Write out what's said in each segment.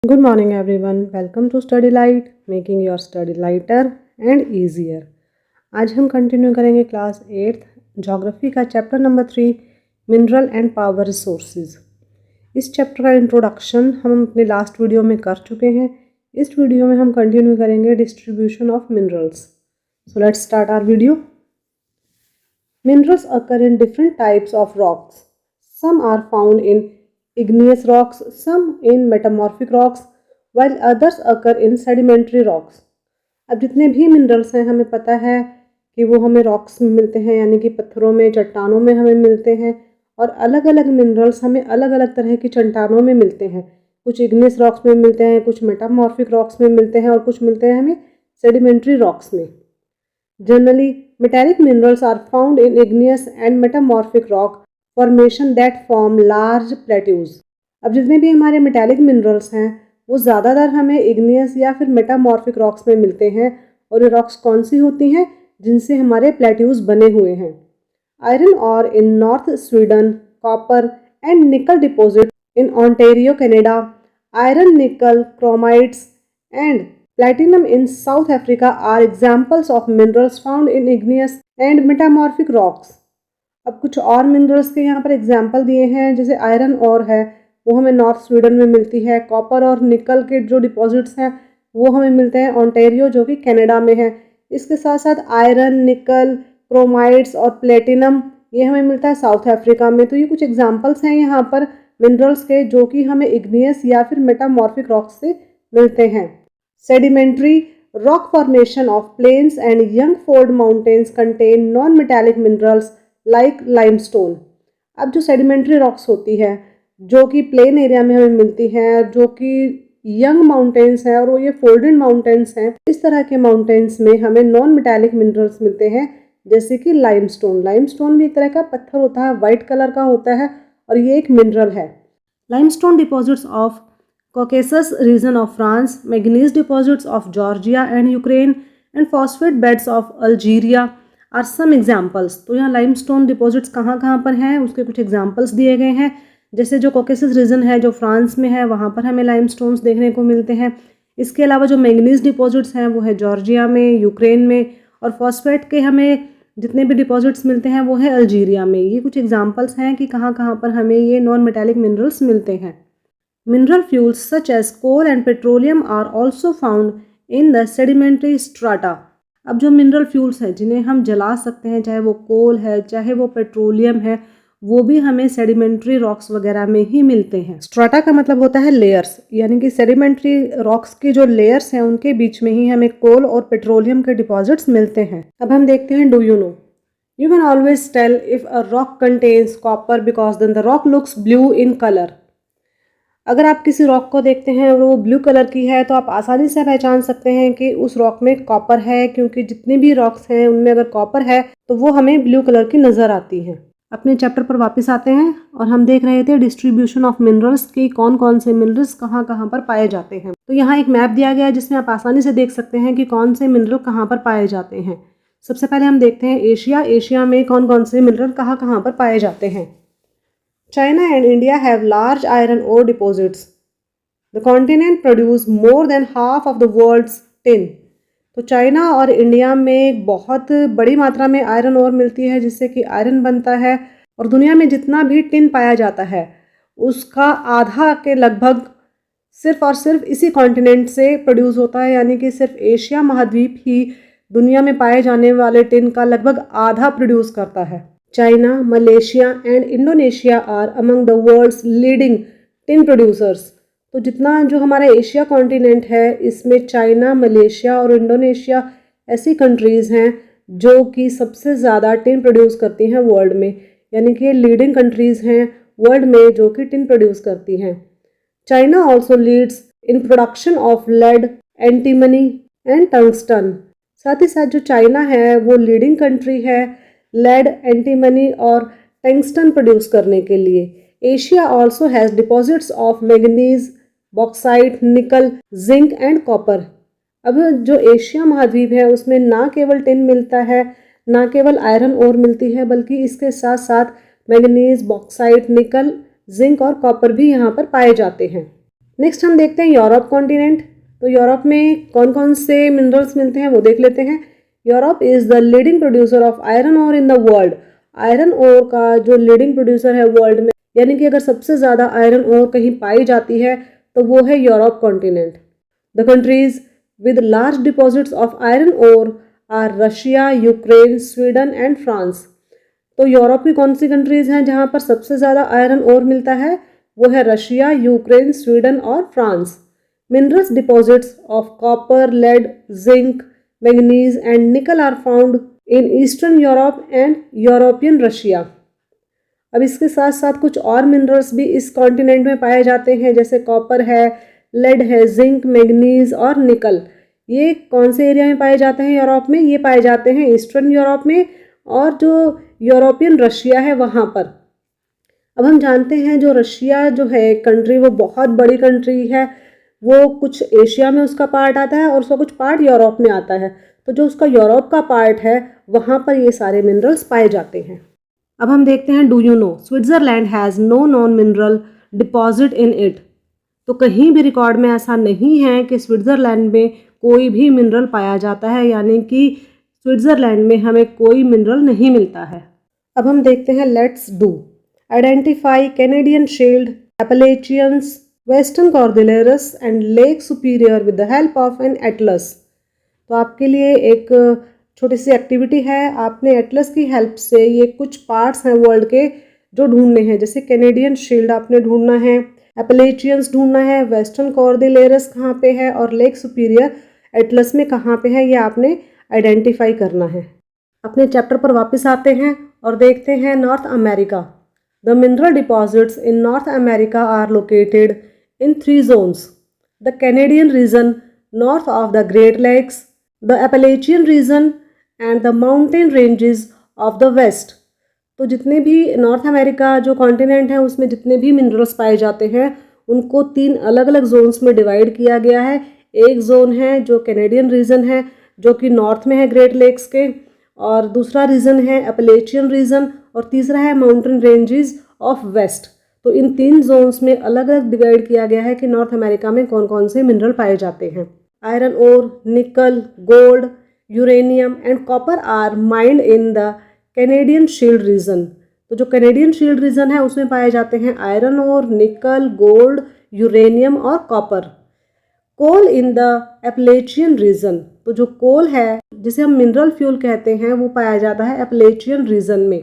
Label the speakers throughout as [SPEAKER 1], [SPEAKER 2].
[SPEAKER 1] Good morning everyone. Welcome to Study Light, making your study lighter and easier. आज हम continue करेंगे class 8th geography का chapter number 3 mineral and power resources. इस chapter का introduction हम अपने last video में कर चुके हैं। इस वीडियो में हम कंटिन्यू करेंगे distribution of minerals. So let's start our video. Minerals occur in different types of rocks. Some are found in igneous rocks, some in metamorphic rocks, while others occur in sedimentary rocks. अब जितने भी minerals हैं हमें पता है कि वो हमें रॉक्स में मिलते हैं, यानी कि पत्थरों में, चट्टानों में हमें मिलते हैं। और अलग अलग मिनरल्स हमें अलग अलग तरह की चट्टानों में मिलते हैं। कुछ इग्नियस रॉक्स में मिलते हैं, कुछ मेटामॉर्फिक रॉक्स में मिलते हैं और कुछ मिलते हैं हमें सेडिमेंट्री रॉक्स में। Generally, metallic minerals are found in igneous and metamorphic rock formation that form large plateaus. अब जितने भी हमारे मेटालिक मिनरल्स हैं वो ज़्यादातर हमें इग्नियस या फिर मेटामॉर्फिक रॉक्स में मिलते हैं। और ये रॉक्स कौन सी होती हैं? जिनसे हमारे प्लेट्यूज बने हुए हैं। आयरन और in North Sweden, copper and nickel deposit in Ontario Canada, iron nickel chromites and Platinum in South Africa are examples of minerals found in igneous and metamorphic rocks. अब कुछ और मिनरल्स के यहाँ पर एग्जाम्पल दिए हैं, जैसे आयरन और है वो हमें नॉर्थ स्वीडन में मिलती है। कॉपर और निकल के जो डिपॉजिट्स हैं वो हमें मिलते हैं ऑन्टेरियो जो कि कनाडा में है। इसके साथ साथ आयरन, निकल, क्रोमाइड्स और प्लेटिनम ये हमें मिलता है साउथ अफ्रीका में। तो ये कुछ एग्जाम्पल्स हैं यहाँ पर मिनरल्स के जो कि हमें इग्नियस या फिर मेटामॉर्फिक रॉक्स से मिलते हैं। Sedimentary rock formation of plains and young fold mountains contain non-metallic minerals like limestone. अब जो सेडिमेंट्री रॉक्स होती है जो कि प्लेन एरिया में हमें मिलती हैं, जो कि यंग माउंटेन्स हैं और वो ये फोल्डेड माउंटेन्स हैं, इस तरह के माउंटेन्स में हमें नॉन मेटालिक मिनरल्स मिलते हैं, जैसे कि लाइमस्टोन। लाइमस्टोन भी एक तरह का पत्थर होता है, वाइट कलर का होता है और ये एक मिनरल है। Limestone deposits of Caucasus region of France, manganese deposits of Georgia and Ukraine, and phosphate beds of Algeria are some examples. तो यहाँ लाइमस्टोन डिपॉजिट्स कहाँ कहाँ पर हैं उसके कुछ एग्जाम्पल्स दिए गए हैं। जैसे जो कॉकेसस रीजन है जो फ्रांस में है वहाँ पर हमें लाइमस्टोन्स देखने को मिलते हैं। इसके अलावा जो मैंगनीज डिपॉजिट्स हैं वो है जॉर्जिया में, यूक्रेन में, और फॉस्फेट के हमें जितने भी डिपॉजिट्स मिलते हैं वो है अल्जीरिया में। ये कुछ एग्जाम्पल्स हैं कि कहाँ कहाँ पर हमें ये नॉन मेटालिक मिनरल्स मिलते हैं। Mineral fuels such as coal and petroleum are also found in the sedimentary strata. अब जो मिनरल फ्यूल्स हैं जिन्हें हम जला सकते हैं, चाहे वो कोल है चाहे वो पेट्रोलियम है, वो भी हमें सेडिमेंट्री रॉक्स वगैरह में ही मिलते हैं। स्ट्राटा का मतलब होता है लेयर्स, यानी कि सेडिमेंट्री रॉक्स की जो लेयर्स हैं उनके बीच में ही हमें कोल और पेट्रोलियम के डिपॉजिट्स मिलते हैं। अब हम देखते हैं do you know. You can always tell if a rock contains copper because then the rock looks blue in colour. अगर आप किसी रॉक को देखते हैं और वो ब्लू कलर की है तो आप आसानी से पहचान सकते हैं कि उस रॉक में कॉपर है, क्योंकि जितने भी रॉक्स हैं उनमें अगर कॉपर है तो वो हमें ब्लू कलर की नज़र आती हैं। अपने चैप्टर पर वापस आते हैं और हम देख रहे थे डिस्ट्रीब्यूशन ऑफ मिनरल्स की, कौन कौन से मिनरल्स कहाँ कहाँ पर पाए जाते हैं। तो यहाँ एक मैप दिया गया है जिसमें आप आसानी से देख सकते हैं कि कौन से मिनरल कहाँ पर पाए जाते हैं। सबसे पहले हम देखते हैं एशिया। एशिया में कौन कौन से मिनरल कहाँ कहाँ पर पाए जाते हैं। China and India have large iron ore deposits. The continent produce more than half of the world's tin. तो चाइना और इंडिया में बहुत बड़ी मात्रा में आयरन ओर मिलती है जिससे कि आयरन बनता है, और दुनिया में जितना भी टिन पाया जाता है उसका आधा के लगभग सिर्फ और सिर्फ इसी कॉन्टिनेंट से प्रोड्यूस होता है, यानी कि सिर्फ एशिया महाद्वीप ही दुनिया में पाए जाने वाले टिन का लगभग आधा प्रोड्यूस करता है। China, Malaysia and Indonesia are among the world's leading tin producers. तो जितना जो हमारा एशिया कॉन्टिनेंट है इसमें चाइना, मलेशिया और इंडोनेशिया ऐसी कंट्रीज़ हैं जो कि सबसे ज़्यादा टिन प्रोड्यूस करती हैं वर्ल्ड में, यानी कि लीडिंग कंट्रीज़ हैं वर्ल्ड में जो कि टिन प्रोड्यूस करती हैं। China also leads in production of lead, antimony and tungsten. साथ ही साथ जो चाइना है वो लीडिंग कंट्री है लेड, एंटीमनी और टंगस्टन प्रोड्यूस करने के लिए। Asia also has deposits of manganese, bauxite, nickel, zinc and copper. अब जो एशिया महाद्वीप है उसमें ना केवल टिन मिलता है, ना केवल आयरन ओर मिलती है, बल्कि इसके साथ साथ मैंगनीज, बॉक्साइट, निकल, जिंक और कॉपर भी यहाँ पर पाए जाते हैं। नेक्स्ट हम देखते हैं यूरोप कॉन्टिनेंट। तो यूरोप में कौन कौन से मिनरल्स मिलते हैं वो देख लेते हैं। Europe is the leading producer of iron ore in the world. Iron ore का जो लीडिंग प्रोड्यूसर है वर्ल्ड में, यानी कि अगर सबसे ज़्यादा आयरन ओर कहीं पाई जाती है तो वो है Europe continent. The countries with large deposits of iron ore are Russia, Ukraine, Sweden and France. तो यूरोप की कौन सी कंट्रीज़ हैं जहाँ पर सबसे ज़्यादा आयरन ओर मिलता है? वो है रशिया, यूक्रेन, स्वीडन और France. Minerals deposits of copper, lead, zinc, manganese and nickel are found in eastern Europe and European Russia. अब इसके साथ साथ कुछ और मिनरल्स भी इस कॉन्टिनेंट में पाए जाते हैं, जैसे कॉपर है, लेड है, जिंक, मैंगनीज और निकल। ये कौन से एरिया में पाए जाते हैं यूरोप में? ये पाए जाते हैं ईस्टर्न यूरोप में और जो यूरोपियन रशिया है वहाँ पर। अब हम जानते हैं जो रशिया जो है कंट्री, वो बहुत बड़ी कंट्री है। वो कुछ एशिया में उसका पार्ट आता है और उसका कुछ पार्ट यूरोप में आता है। तो जो उसका यूरोप का पार्ट है वहाँ पर ये सारे मिनरल्स पाए जाते हैं। अब हम देखते हैं do you know Switzerland has no non mineral deposit in it. तो कहीं भी रिकॉर्ड में ऐसा नहीं है कि स्विट्ज़रलैंड में कोई भी मिनरल पाया जाता है, यानी कि स्विट्ज़रलैंड में हमें कोई मिनरल नहीं मिलता है। अब हम देखते हैं let's do identify Canadian Shield, Appalachians, Western Cordilleras and Lake Superior with the help of an atlas. तो आपके लिए एक छोटी सी एक्टिविटी है, आपने एटलस की हेल्प से ये कुछ पार्ट्स हैं वर्ल्ड के जो ढूंढने हैं। जैसे कैनेडियन शील्ड आपने ढूंढना है, एपलेचियंस ढूंढना है, वेस्टर्न कॉर्डिलेरस कहाँ पे है और लेक सुपीरियर एटलस में कहाँ पे है, ये आपने आइडेंटिफाई करना है। अपने चैप्टर पर वापस आते हैं और देखते हैं North America. The mineral deposits in North America are located in 3 zones: the Canadian region north of the Great Lakes, the Appalachian region and the mountain ranges of the west। तो जितने भी नॉर्थ अमेरिका जो continent है उसमें जितने भी minerals पाए जाते हैं उनको 3 अलग अलग जोन्स में डिवाइड किया गया है। एक जोन है जो कैनेडियन रीजन है जो कि नॉर्थ में है ग्रेट लेक्स के, और दूसरा रीजन है अपलेचियन रीजन, और तीसरा है माउंटेन रेंजेस ऑफ वेस्ट। तो इन 3 जोन्स में अलग अलग डिवाइड किया गया है कि नॉर्थ अमेरिका में कौन कौन से मिनरल पाए जाते हैं। Iron ore, nickel, gold, uranium and copper are mined in the Canadian shield region. तो जो कैनेडियन शील्ड रीजन है उसमें पाए जाते हैं iron ore, nickel, gold, uranium और copper. Coal in the Appalachian region. तो जो कोल है जिसे हम मिनरल फ्यूल कहते हैं वो पाया जाता है एपलेचियन रीजन में।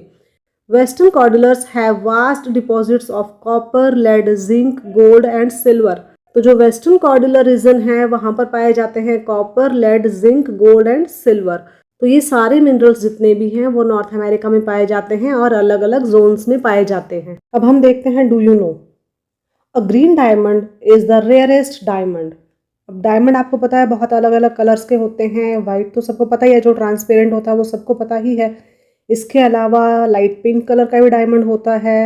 [SPEAKER 1] Western cordilleras have vast deposits of copper, lead, zinc, gold and silver। तो जो वेस्टर्न कॉर्डिलर रीजन है वहाँ पर पाए जाते हैं copper, lead, zinc, gold and silver. तो ये सारे मिनरल्स जितने भी हैं वो नॉर्थ अमेरिका में पाए जाते हैं और अलग अलग जोन्स में पाए जाते हैं। अब हम देखते हैं do you no a green diamond is the rarest diamond. अब डायमंड आपको पता है बहुत अलग अलग कलर्स के होते हैं। वाइट तो सबको पता ही है, जो ट्रांसपेरेंट होता है वो सबको पता ही है। इसके अलावा लाइट पिंक कलर का भी डायमंड होता है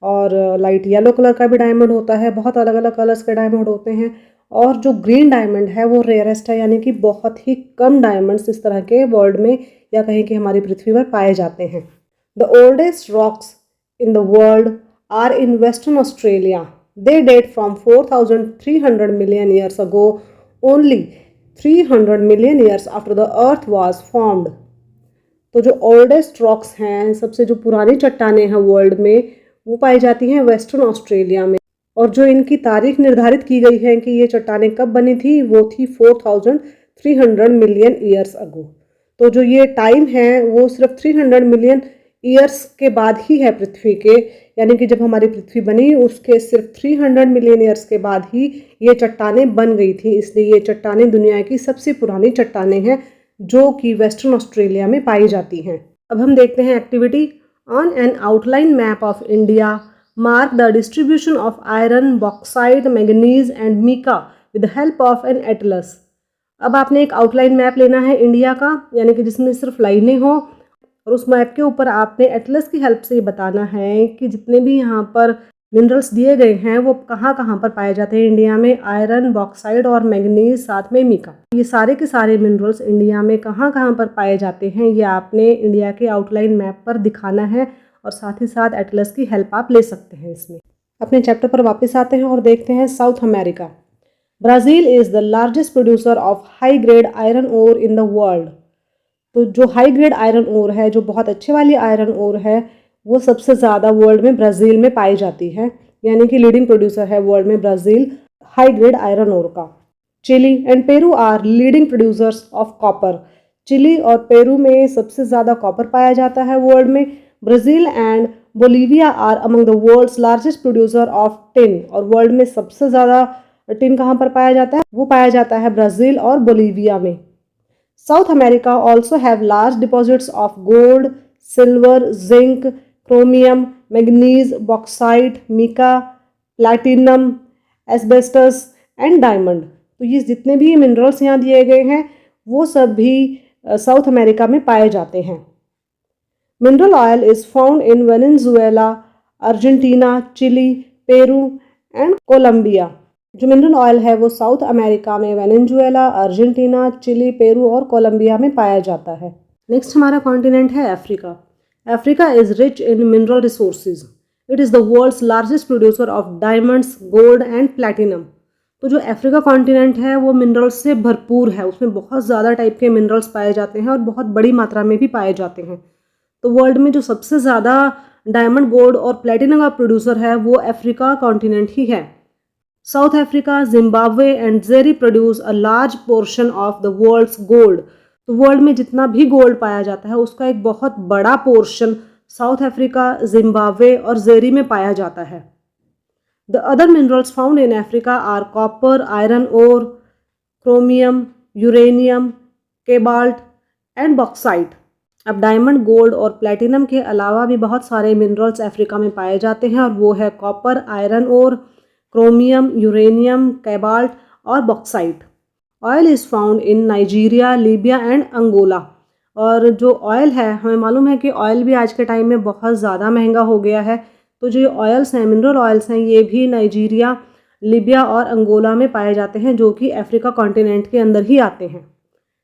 [SPEAKER 1] और लाइट येलो कलर का भी डायमंड होता है। बहुत अलग अलग कलर्स के डायमंड होते हैं और जो ग्रीन डायमंड है वो रेयरेस्ट है, यानी कि बहुत ही कम डायमंड्स इस तरह के वर्ल्ड में या कहीं कि हमारी पृथ्वी पर पाए जाते हैं। The oldest rocks in the world are in western Australia. They date from 4300 million years ago, only 300 million years after the earth was formed. तो जो ओल्डेस्ट रॉक्स हैं, सबसे जो पुरानी चट्टानें हैं वर्ल्ड में, वो पाई जाती हैं वेस्टर्न ऑस्ट्रेलिया में। और जो इनकी तारीख निर्धारित की गई है कि ये चट्टानें कब बनी थी, वो थी 4300 मिलियन ईयर्स अगो। तो जो ये टाइम है वो सिर्फ 300 मिलियन ईयर्स के बाद ही है पृथ्वी के, यानी कि जब हमारी पृथ्वी बनी उसके सिर्फ 300 मिलियन ईयर्स के बाद ही ये चट्टानें बन गई थी। इसलिए ये चट्टानें दुनिया की सबसे पुरानी चट्टानें हैं जो कि वेस्टर्न ऑस्ट्रेलिया में पाई जाती हैं। अब हम देखते हैं activity on an outline map of India, mark the distribution of iron, bauxite, manganese and mica with the help of an atlas. अब आपने एक आउटलाइन मैप लेना है इंडिया का, यानी कि जिसमें सिर्फ लाइनें हो, और उस मैप के ऊपर आपने एटलस की हेल्प से ये बताना है कि जितने भी यहाँ पर मिनरल्स दिए गए हैं वो कहाँ कहाँ पर पाए जाते हैं इंडिया में। आयरन, बॉक्साइट और मैंगनीज, साथ में मीका, ये सारे के सारे मिनरल्स इंडिया में कहाँ कहाँ पर पाए जाते हैं ये आपने इंडिया के आउटलाइन मैप पर दिखाना है, और साथ ही साथ एटलस की हेल्प आप ले सकते हैं इसमें। अपने चैप्टर पर वापस आते हैं और देखते हैं South America. Brazil is the largest producer of high grade iron ore in the world. तो जो हाई ग्रेड आयरन ओर है, जो बहुत अच्छे वाली आयरन ओर है, वो सबसे ज़्यादा वर्ल्ड में ब्राज़ील में पाई जाती है, यानी कि लीडिंग प्रोड्यूसर है वर्ल्ड में Brazil high grade iron ore का। Chile and Peru are leading producers of copper. Chile और पेरू में सबसे ज़्यादा कॉपर पाया जाता है वर्ल्ड में। Brazil and Bolivia are among the world's largest producer of tin. और वर्ल्ड में सबसे ज़्यादा टिन कहाँ पर पाया जाता है? वो पाया जाता है ब्राज़ील और बोलीविया में। South America also have large deposits of gold, silver, zinc, chromium, manganese, bauxite, mica, platinum, asbestos and diamond. तो ये जितने भी मिनरल्स यहाँ दिए गए हैं वो सब भी साउथ अमेरिका में पाए जाते हैं। Mineral oil is found in Venezuela, Argentina, Chile, Peru and Colombia. जो मिनरल ऑयल है वो साउथ अमेरिका में वेनेजुएला, अर्जेंटीना, चिली, पेरू और कोलंबिया में पाया जाता है। नेक्स्ट हमारा कॉन्टिनेंट है Africa. Africa is rich in mineral resources. It is the world's largest producer of diamonds, gold and platinum. तो जो अफ्रीका कॉन्टिनेंट है वो मिनरल्स से भरपूर है, उसमें बहुत ज़्यादा टाइप के मिनरल्स पाए जाते हैं और बहुत बड़ी मात्रा में भी पाए जाते हैं। तो वर्ल्ड में जो सबसे ज़्यादा डायमंड, गोल्ड और प्लेटिनम का प्रोड्यूसर है वो अफ्रीका कॉन्टिनेंट ही है। South Africa, Zimbabwe and Zaire produce a large portion of the world's gold. तो वर्ल्ड में जितना भी गोल्ड पाया जाता है उसका एक बहुत बड़ा पोर्शन साउथ अफ्रीका, जिम्बाब्वे और ज़ेरी में पाया जाता है। The other minerals found in Africa are copper, iron ore, chromium, uranium, cobalt and bauxite। अब डायमंड, गोल्ड और प्लेटिनम के अलावा भी बहुत सारे मिनरल्स अफ्रीका में पाए जाते हैं और वो है copper, iron ore, chromium, uranium, cobalt और bauxite. Oil is found in Nigeria, Libya and Angola. और जो ऑयल है, हमें मालूम है कि ऑयल भी आज के टाइम में बहुत ज़्यादा महंगा हो गया है। तो जो ऑयल्स हैं, मिनरल ऑयल्स हैं, ये भी नाइजीरिया, लीबिया और अंगोला में पाए जाते हैं, जो कि अफ्रीका कॉन्टिनेंट के अंदर ही आते हैं।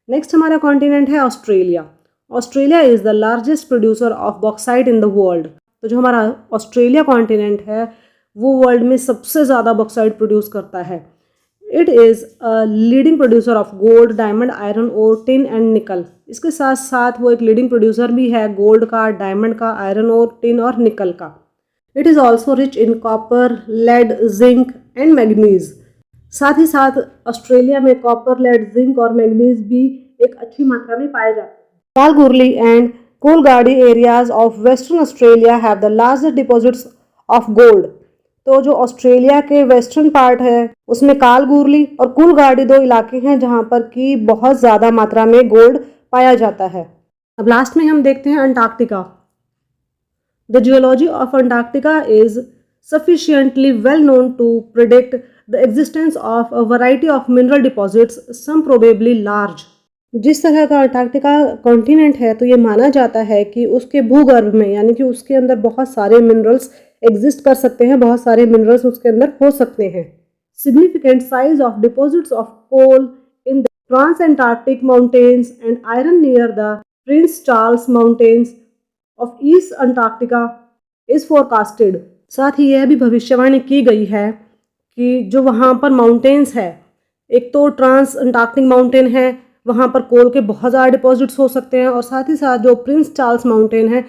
[SPEAKER 1] नेक्स्ट हमारा कॉन्टिनेंट है Australia. Australia is the largest producer of bauxite in the world. तो जो हमारा ऑस्ट्रेलिया कॉन्टिनेंट है वो वर्ल्ड में सबसे ज़्यादा बॉक्साइट प्रोड्यूस करता है। It is a leading producer of gold, diamond, iron ore, tin and nickel. इसके साथ साथ वो एक लीडिंग प्रोड्यूसर भी है गोल्ड का, डायमंड का, आयरन ओर, टिन और निकल का। It is also rich in copper, lead, zinc and manganese. साथ ही साथ ऑस्ट्रेलिया में कॉपर, लेड, जिंक और मैग्नीज भी एक अच्छी मात्रा में पाए जाते हैं। Kalgoorlie and Coolgardie areas of Western Australia have the largest deposits of gold. तो जो ऑस्ट्रेलिया के वेस्टर्न पार्ट है उसमें कालगुरली और कोलगाडी दो इलाके हैं जहाँ पर कि बहुत ज़्यादा मात्रा में गोल्ड पाया जाता है। अब लास्ट में हम देखते हैं Antarctica. The geology of Antarctica is sufficiently well known to predict the existence of a variety of mineral deposits, some probably large। जिस तरह का अंटार्कटिका कॉन्टिनेंट है तो ये माना जाता है कि उसके भूगर्भ में, यानी कि उसके अंदर बहुत सारे मिनरल्स एग्जिस्ट कर सकते हैं, बहुत सारे मिनरल्स उसके अंदर हो सकते हैं। Significant size of deposits of coal in the Trans Antarctic Mountains and iron near the Prince Charles Mountains of East Antarctica is forecasted. साथ ही यह भी भविष्यवाणी की गई है कि जो वहाँ पर माउंटेन्स है, एक तो ट्रांस अंटार्कटिक माउंटेन है, वहाँ पर कोल के बहुत ज़्यादा डिपॉजिट्स हो सकते हैं, और साथ ही साथ जो प्रिंस चार्ल्स माउंटेन है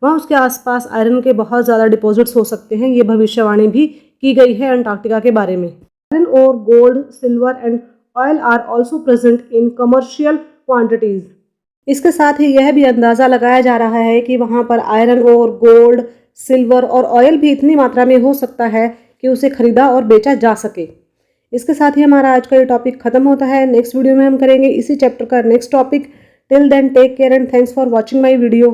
[SPEAKER 1] वहाँ उसके आसपास आयरन के बहुत ज़्यादा डिपॉजिट्स हो सकते हैं। ये भविष्यवाणी भी की गई है अंटार्कटिका के बारे में। आयरन और gold, silver and oil are also present in commercial quantities. इसके साथ ही यह भी अंदाज़ा लगाया जा रहा है कि वहाँ पर आयरन और गोल्ड, सिल्वर और ऑयल भी इतनी मात्रा में हो सकता है कि उसे खरीदा और बेचा जा सके। इसके साथ ही हमारा आज का ये टॉपिक खत्म होता है। नेक्स्ट वीडियो में हम करेंगे इसी चैप्टर का next topic. Till then take care and thanks for watching my video.